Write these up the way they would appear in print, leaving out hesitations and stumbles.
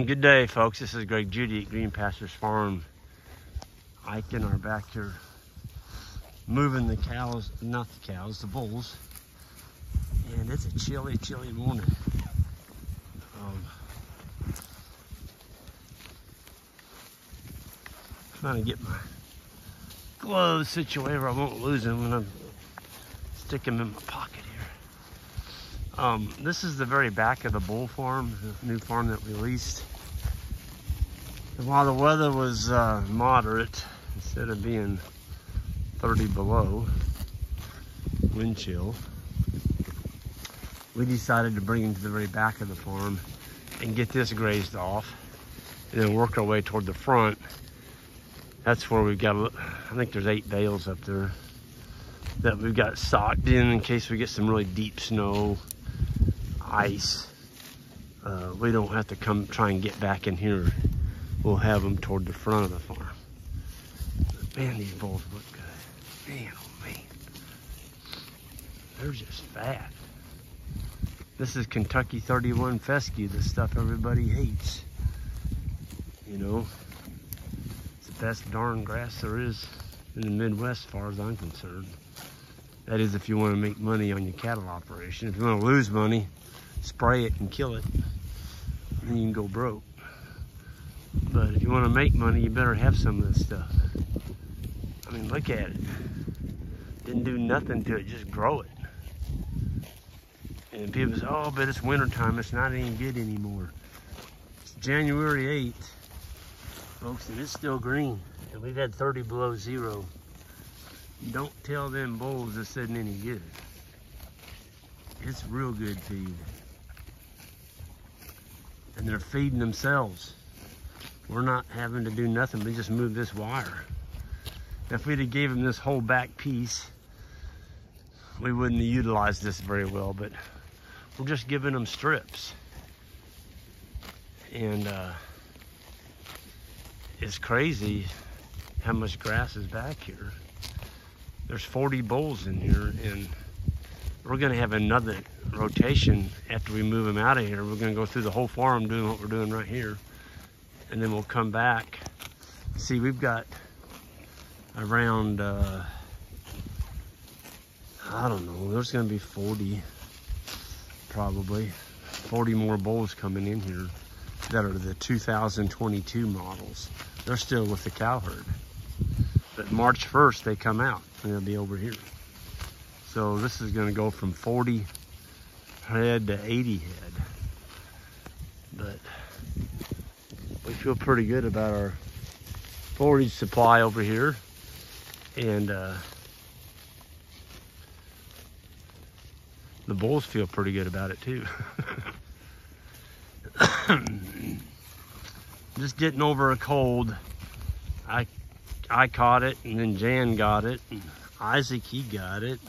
Good day, folks. This is Greg Judy at Green Pastures Farm. Ike and I are back here moving the cows, not the cows, the bulls. And it's a chilly, chilly morning. Trying to get my gloves situated where I won't lose them when I'm sticking them in my pocket here. This is the very back of the bull farm, the new farm that we leased. And while the weather was moderate, instead of being 30 below, wind chill, we decided to bring him to the very back of the farm and get this grazed off and then work our way toward the front. That's where we've got, I think there's 8 bales up there that we've got socked in case we get some really deep snow, ice. We don't have to come try and get back in here. We'll have them toward the front of the farm. But man, these bulls look good. Man, oh man. They're just fat. This is Kentucky 31 Fescue, the stuff everybody hates. You know, it's the best darn grass there is in the Midwest as far as I'm concerned. That is if you want to make money on your cattle operation. If you want to lose money, spray it and kill it, and you can go broke. But if you want to make money, you better have some of this stuff. I mean, look at it. Didn't do nothing to it, just grow it. And people say, oh, but it's wintertime, it's not any good anymore. It's January 8th, folks, and it's still green. And we've had 30 below zero. Don't tell them bulls this isn't any good. It's real good feed. And they're feeding themselves. We're not having to do nothing, we just move this wire. Now, if we'd have gave them this whole back piece, we wouldn't have utilized this very well, but we're just giving them strips. And it's crazy how much grass is back here. There's 40 bulls in here, and we're gonna have another rotation after we move them out of here. We're gonna go through the whole farm doing what we're doing right here. And then we'll come back. See, we've got around, I don't know, there's gonna be 40, probably 40 more bulls coming in here that are the 2022 models. They're still with the cow herd. But March 1st, they come out and they'll be over here. So this is gonna go from 40 head to 80 head. But we feel pretty good about our forage supply over here. And the bulls feel pretty good about it too. Just getting over a cold. I caught it, and then Jan got it, and Isaac, he got it.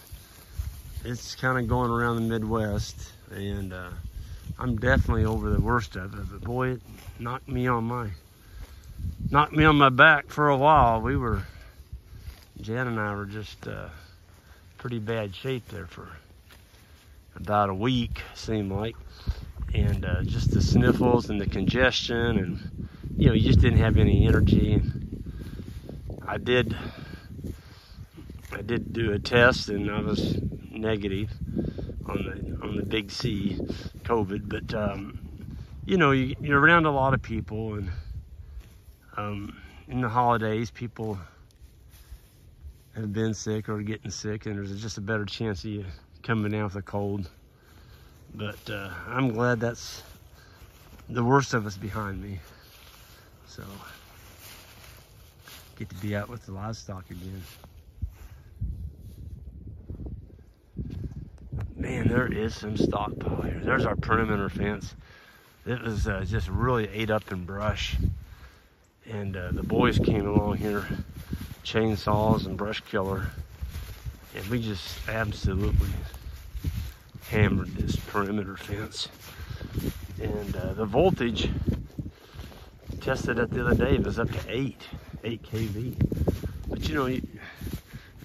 It's kind of going around the Midwest, and I'm definitely over the worst of it. But boy, it knocked me on my back for a while. Jan and I were just pretty bad shape there for about a week, seemed like. And just the sniffles and the congestion, and you know, you just didn't have any energy. And I did do a test, and I was negative on the big C, COVID. But you know, you're around a lot of people, and in the holidays, people have been sick or getting sick, and there's just a better chance of you coming down with a cold. But I'm glad that's the worst of us behind me. So get to be out with the livestock again. Man, there is some stockpile here. There's our perimeter fence. It was just really ate up in brush. And the boys came along here, chainsaws and brush killer, and we just absolutely hammered this perimeter fence. And the voltage, tested it the other day, it was up to 8 kV. But you know, if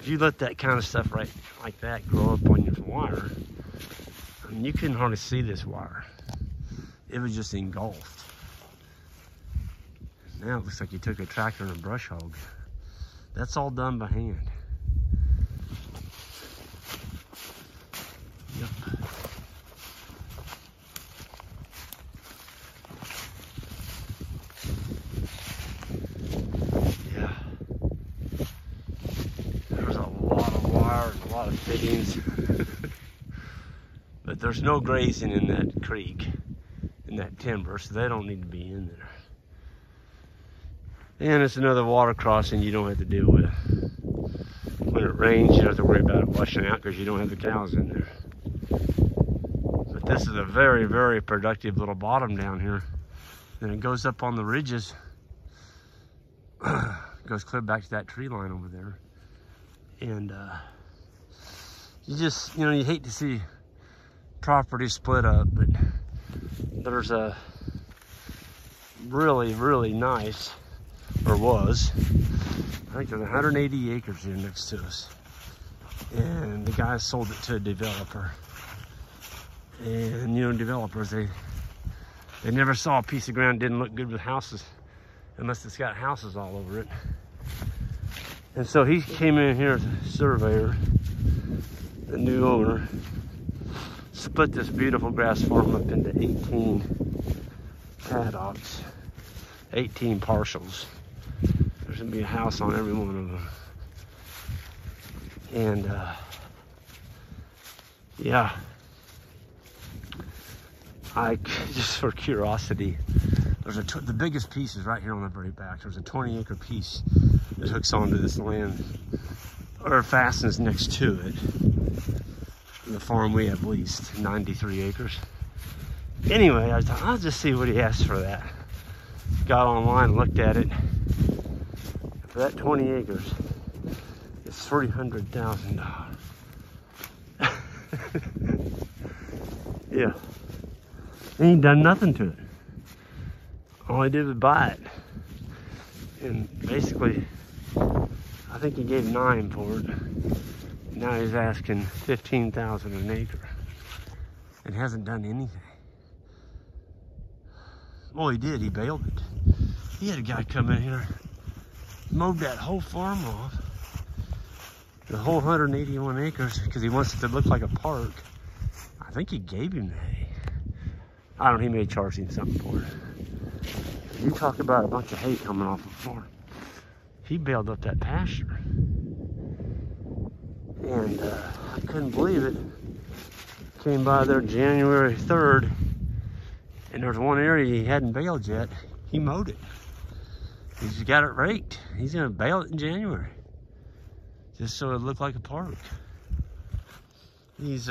you let that kind of stuff like that grow up on your wire, I mean, you couldn't hardly see this wire. It was just engulfed. Now it looks like he took a tractor and a brush hog. That's all done by hand. Yep. Yeah. There's a lot of wire and a lot of fittings. But there's no grazing in that creek, in that timber, so they don't need to be in there. And it's another water crossing you don't have to deal with. When it rains, you don't have to worry about it washing out because you don't have the cows in there. But this is a very, very productive little bottom down here. Then it goes up on the ridges. Goes clear back to that tree line over there. And you just, you know, you hate to see property split up, but there's a really, really nice, or was, I think there's 180 acres here next to us. And the guy sold it to a developer. And you know, developers, they never saw a piece of ground didn't look good with houses unless it's got houses all over it. And so he came in here as a surveyor, the new owner, split this beautiful grass farm up into 18 paddocks, 18 parcels. There's gonna be a house on every one of them. And yeah, I just for curiosity, there's the biggest piece is right here on the very back. There's a 20-acre piece that hooks onto this land, or fastens next to it. The farm we have leased, 93 acres. Anyway, I thought, I'll just see what he asked for that. Got online, looked at it. For that 20 acres, it's $300,000. Yeah. He ain't done nothing to it. All he did was buy it. And basically, I think he gave 9 for it. Now he's asking $15,000 an acre. It hasn't done anything. Well, he did, he baled it. He had a guy come in here, mowed that whole farm off, the whole 181 acres, because he wants it to look like a park. I think he gave him that. I don't know, he may charge him something for it. You talk about a bunch of hay coming off the farm. He baled up that pasture. And I couldn't believe it. Came by there January 3rd, and there's one area he hadn't baled yet. He mowed it. He's got it raked. He's gonna bale it in January, just so it looked like a park. These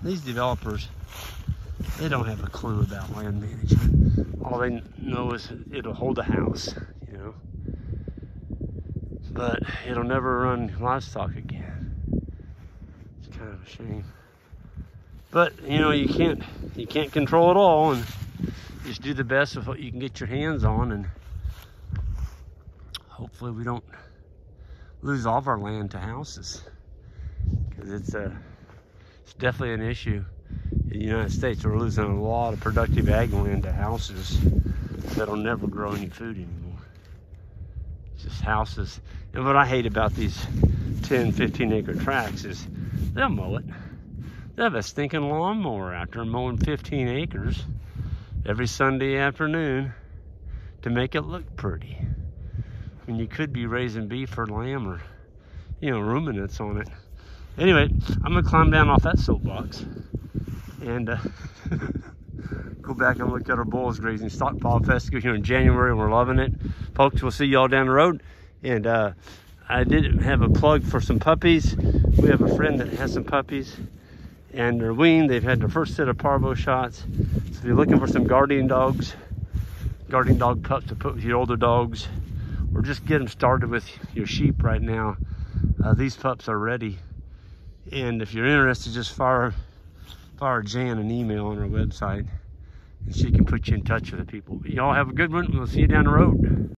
developers, they don't have a clue about land management. All they know is it'll hold a house, you know. But it'll never run livestock again. It's kind of a shame. But you know, you can't control it all, and just do the best with what you can get your hands on, and hopefully we don't lose all of our land to houses, because it's definitely an issue in the United States. We're losing a lot of productive ag land to houses that'll never grow any food anymore. It's just houses. And what I hate about these 10, 15 acre tracts is they'll mow it. They have a stinking lawnmower out there mowing 15 acres every Sunday afternoon to make it look pretty. I mean, you could be raising beef or lamb or, you know, ruminants on it. Anyway, I'm gonna climb down off that soapbox and go back and look at our bulls grazing stockpile fescue here in January. We're loving it. Folks, we'll see y'all down the road. And I did have a plug for some puppies. We have a friend that has some puppies, and they're weaned. They've had their first set of parvo shots. So if you're looking for some guardian dog pups to put with your older dogs, or just get them started with your sheep right now, these pups are ready. And if you're interested, just fire Jan an email on our website, and she can put you in touch with the people. But y'all have a good one. We'll see you down the road.